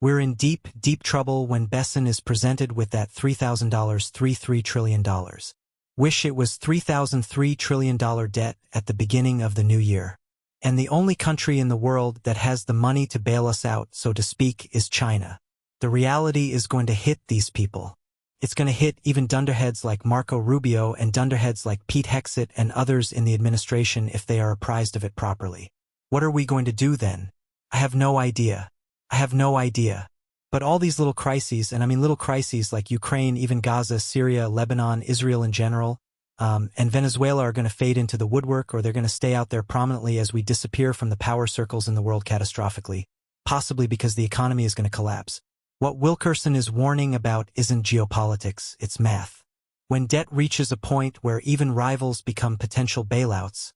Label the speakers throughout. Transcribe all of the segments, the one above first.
Speaker 1: We're in deep, deep trouble when Besson is presented with that $3,000 $3 trillion. Wish it was $3,003 trillion debt at the beginning of the new year. And the only country in the world that has the money to bail us out, so to speak, is China. The reality is going to hit these people. It's going to hit even dunderheads like Marco Rubio and dunderheads like Pete Hegseth and others in the administration if they are apprised of it properly. What are we going to do then? I have no idea. I have no idea. But all these little crises, and I mean little crises like Ukraine, even Gaza, Syria, Lebanon, Israel in general, and Venezuela are going to fade into the woodwork, or they're going to stay out there prominently as we disappear from the power circles in the world catastrophically, possibly because the economy is going to collapse. What Wilkerson is warning about isn't geopolitics, it's math. When debt reaches a point where even rivals become potential bailouts,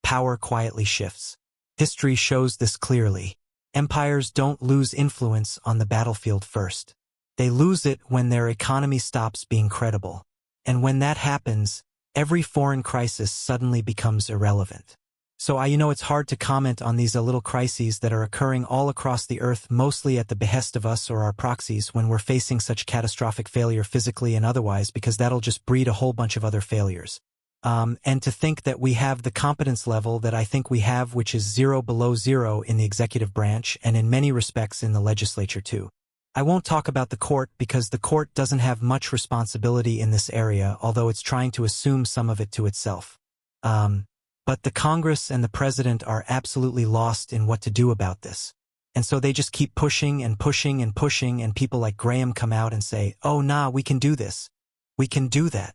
Speaker 1: power quietly shifts. History shows this clearly. Empires don't lose influence on the battlefield first. They lose it when their economy stops being credible. And when that happens, every foreign crisis suddenly becomes irrelevant. So it's hard to comment on these little crises that are occurring all across the earth, mostly at the behest of us or our proxies, when we're facing such catastrophic failure physically and otherwise, because that'll just breed a whole bunch of other failures. And to think that we have the competence level that I think we have, which is 0 below 0 in the executive branch and in many respects in the legislature too. I won't talk about the court because the court doesn't have much responsibility in this area, although it's trying to assume some of it to itself. But the Congress and the president are absolutely lost in what to do about this. And so they just keep pushing and pushing and pushing, and people like Graham come out and say, "Oh, nah, we can do this. We can do that."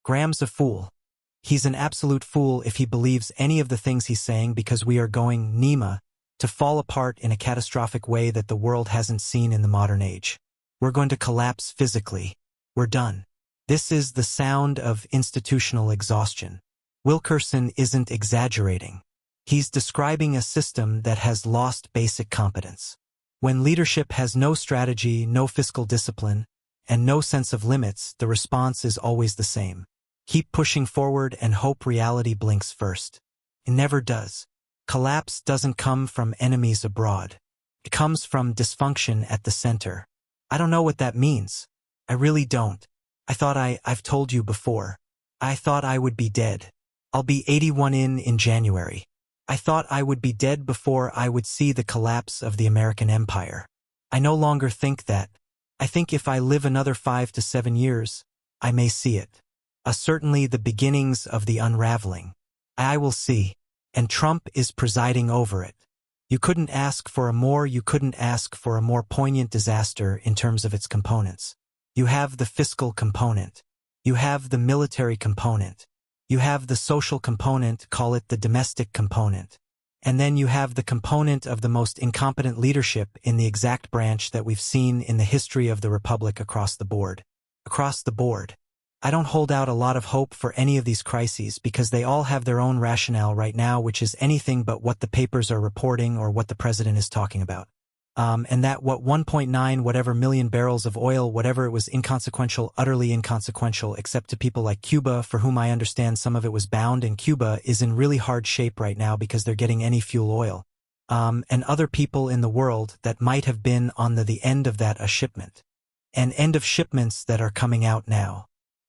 Speaker 1: Graham's a fool. He's an absolute fool if he believes any of the things he's saying, because we are going, Nima, to fall apart in a catastrophic way that the world hasn't seen in the modern age. We're going to collapse physically. We're done. This is the sound of institutional exhaustion. Wilkerson isn't exaggerating. He's describing a system that has lost basic competence. When leadership has no strategy, no fiscal discipline, and no sense of limits, the response is always the same. Keep pushing forward and hope reality blinks first. It never does. Collapse doesn't come from enemies abroad. It comes from dysfunction at the center. I don't know what that means. I really don't. I thought I've told you before. I thought I would be dead. I'll be 81 in January. I thought I would be dead before I would see the collapse of the American empire. I no longer think that. I think if I live another 5 to 7 years, I may see it. Certainly the beginnings of the unraveling. I will see. And Trump is presiding over it. You couldn't ask for a more poignant disaster in terms of its components. You have the fiscal component. You have the military component. You have the social component, call it the domestic component. And then you have the component of the most incompetent leadership in the exact branch that we've seen in the history of the Republic across the board. Across the board. I don't hold out a lot of hope for any of these crises because they all have their own rationale right now, which is anything but what the papers are reporting or what the president is talking about. And that 1.9 whatever million barrels of oil, whatever it was, inconsequential, utterly inconsequential, except to people like Cuba, for whom I understand some of it was bound, and Cuba is in really hard shape right now because they're getting any fuel oil. And other people in the world that might have been on the end of that shipment. And end of shipments that are coming out now.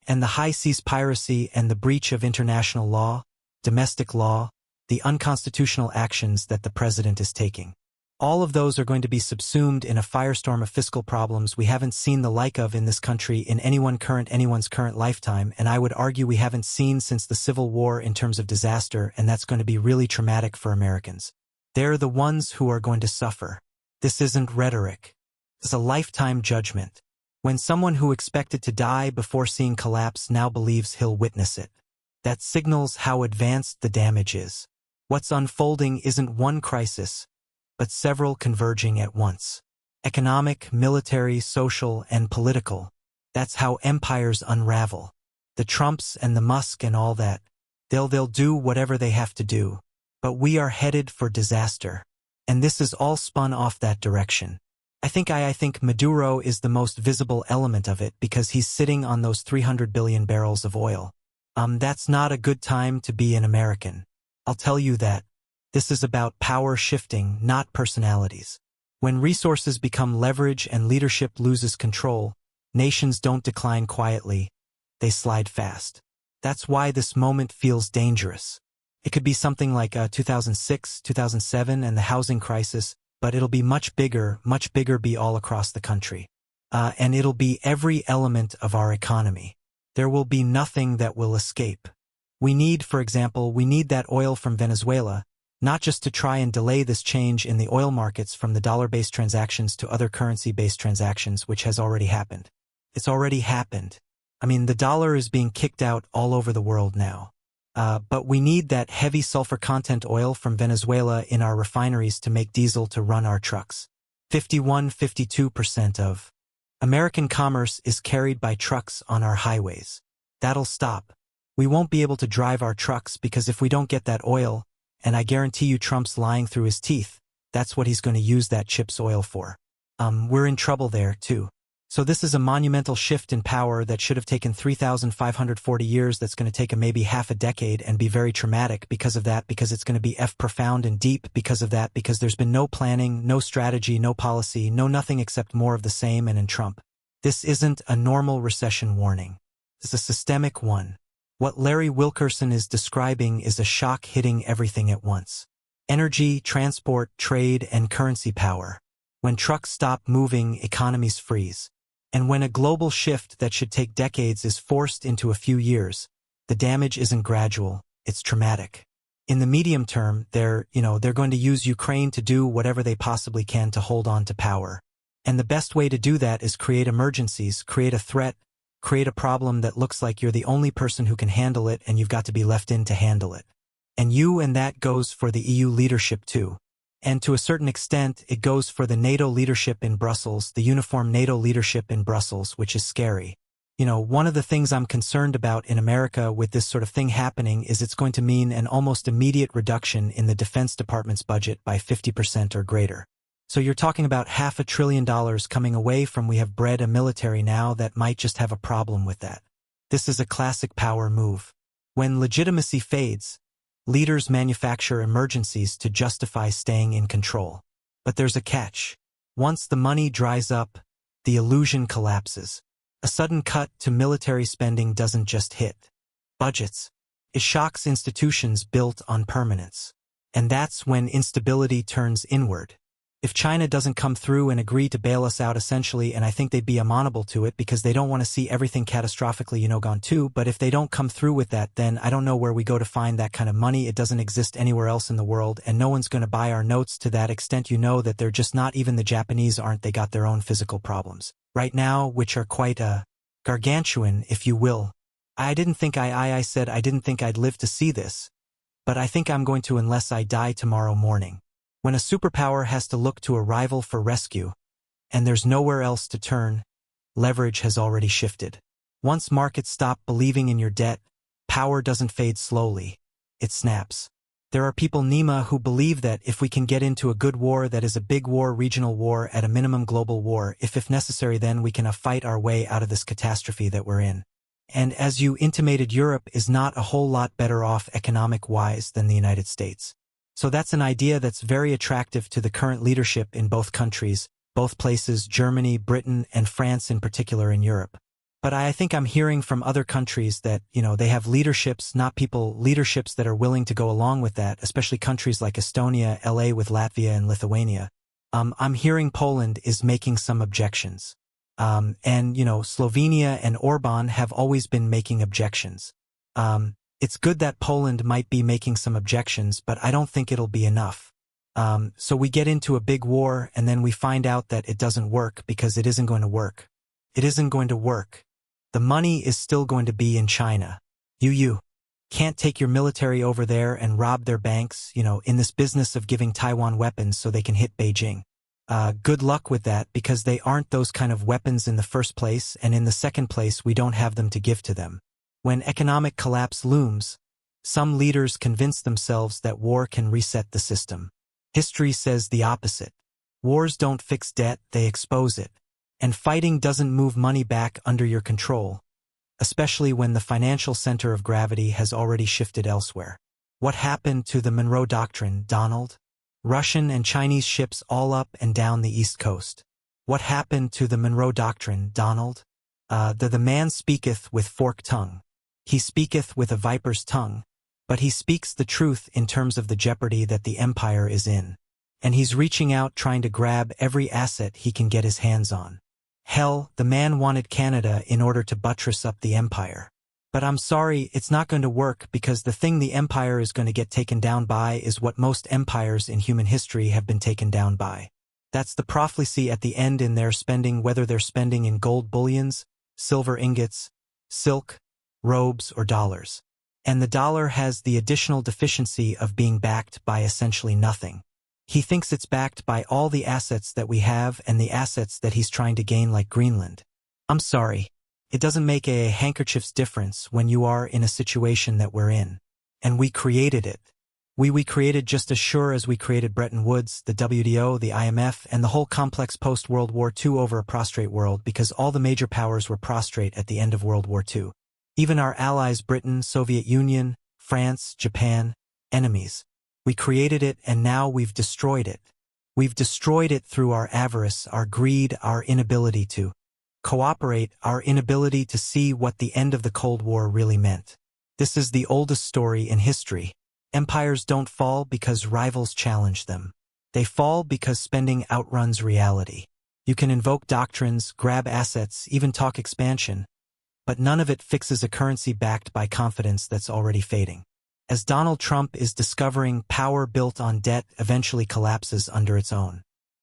Speaker 1: And the high seas piracy and the breach of international law, domestic law, the unconstitutional actions that the president is taking. All of those are going to be subsumed in a firestorm of fiscal problems we haven't seen the like of in this country in anyone's current lifetime, and I would argue we haven't seen since the Civil War in terms of disaster, and that's going to be really traumatic for Americans. They're the ones who are going to suffer. This isn't rhetoric. It's a lifetime judgment. When someone who expected to die before seeing collapse now believes he'll witness it. That signals how advanced the damage is. What's unfolding isn't one crisis, but several converging at once. Economic, military, social, and political. That's how empires unravel. The Trumps and the Musk and all that. They'll do whatever they have to do. But we are headed for disaster. And this is all spun off that direction. I think Maduro is the most visible element of it because he's sitting on those 300 billion barrels of oil. That's not a good time to be an American. I'll tell you that. This is about power shifting, not personalities. When resources become leverage and leadership loses control, nations don't decline quietly, they slide fast. That's why this moment feels dangerous. It could be something like 2006, 2007 and the housing crisis, but it'll be much bigger, be all across the country. And it'll be every element of our economy. There will be nothing that will escape. For example, we need that oil from Venezuela, not just to try and delay this change in the oil markets from the dollar-based transactions to other currency-based transactions, which has already happened. It's already happened. I mean, the dollar is being kicked out all over the world now. But we need that heavy sulfur content oil from Venezuela in our refineries to make diesel to run our trucks. 52% of American commerce is carried by trucks on our highways. That'll stop. We won't be able to drive our trucks because if we don't get that oil, and I guarantee you Trump's lying through his teeth, that's what he's going to use that chip's oil for. We're in trouble there, too. So this is a monumental shift in power that should have taken 3,540 years that's going to take maybe half a decade and be very traumatic because of that, because it's going to be profound and deep because of that, because there's been no planning, no strategy, no policy, no nothing except more of the same and in Trump. This isn't a normal recession warning. It's a systemic one. What Larry Wilkerson is describing is a shock hitting everything at once. Energy, transport, trade, and currency power. When trucks stop moving, economies freeze. And when a global shift that should take decades is forced into a few years, the damage isn't gradual, it's traumatic. In the medium term, they're going to use Ukraine to do whatever they possibly can to hold on to power. And the best way to do that is create emergencies, create a threat, create a problem that looks like you're the only person who can handle it and you've got to be left in to handle it. And that goes for the EU leadership too. And to a certain extent, it goes for the NATO leadership in Brussels, the uniform NATO leadership in Brussels, which is scary. One of the things I'm concerned about in America with this sort of thing happening is it's going to mean an almost immediate reduction in the Defense Department's budget by 50% or greater. So you're talking about $500 billion coming away from we have bred a military now that might just have a problem with that. This is a classic power move. When legitimacy fades, leaders manufacture emergencies to justify staying in control. But there's a catch. Once the money dries up, the illusion collapses. A sudden cut to military spending doesn't just hit budgets. It shocks institutions built on permanence. And that's when instability turns inward. If China doesn't come through and agree to bail us out essentially, and I think they'd be amenable to it because they don't want to see everything catastrophically, gone too, but if they don't come through with that, then I don't know where we go to find that kind of money. It doesn't exist anywhere else in the world, and no one's going to buy our notes to that extent. That they're just not. Even the Japanese aren't. They got their own physical problems right now, which are quite gargantuan, if you will. I said I didn't think I'd live to see this, but I think I'm going to unless I die tomorrow morning. When a superpower has to look to a rival for rescue, and there's nowhere else to turn, leverage has already shifted. Once markets stop believing in your debt, power doesn't fade slowly, it snaps. There are people, Nima, who believe that if we can get into a good war that is a big war, regional war, at a minimum global war, if necessary, then we can fight our way out of this catastrophe that we're in. And as you intimated, Europe is not a whole lot better off economic-wise than the United States. So that's an idea that's very attractive to the current leadership in both countries, both places, Germany, Britain, and France in particular in Europe. But I think I'm hearing from other countries that, they have leaderships, leaderships that are willing to go along with that, especially countries like Estonia, LA with Latvia and Lithuania. I'm hearing Poland is making some objections. And Slovenia and Orban have always been making objections. It's good that Poland might be making some objections, but I don't think it'll be enough. So we get into a big war and then we find out that it doesn't work because it isn't going to work. It isn't going to work. The money is still going to be in China. You can't take your military over there and rob their banks, in this business of giving Taiwan weapons so they can hit Beijing. Good luck with that because they aren't those kind of weapons in the first place, and in the second place we don't have them to give to them. When economic collapse looms, some leaders convince themselves that war can reset the system. History says the opposite. Wars don't fix debt, they expose it. And fighting doesn't move money back under your control, especially when the financial center of gravity has already shifted elsewhere. What happened to the Monroe Doctrine, Donald? Russian and Chinese ships all up and down the East Coast. What happened to the Monroe Doctrine, Donald? The man speaketh with forked tongue. He speaketh with a viper's tongue, but he speaks the truth in terms of the jeopardy that the empire is in. And he's reaching out trying to grab every asset he can get his hands on. Hell, the man wanted Canada in order to buttress up the empire. But I'm sorry, it's not going to work because the thing the empire is going to get taken down by is what most empires in human history have been taken down by. That's the prophecy at the end in their spending, whether they're spending in gold bullions, silver ingots, silk, robes, or dollars. And the dollar has the additional deficiency of being backed by essentially nothing. He thinks it's backed by all the assets that we have and the assets that he's trying to gain, like Greenland. I'm sorry. It doesn't make a handkerchief's difference when you are in a situation that we're in. And we created it. We created just as sure as we created Bretton Woods, the WTO, the IMF, and the whole complex post-World War II over a prostrate world because all the major powers were prostrate at the end of World War II. Even our allies Britain, Soviet Union, France, Japan, enemies. We created it and now we've destroyed it. We've destroyed it through our avarice, our greed, our inability to cooperate, our inability to see what the end of the Cold War really meant. This is the oldest story in history. Empires don't fall because rivals challenge them. They fall because spending outruns reality. You can invoke doctrines, grab assets, even talk expansion, but none of it fixes a currency backed by confidence that's already fading. As Donald Trump is discovering, power built on debt eventually collapses under its own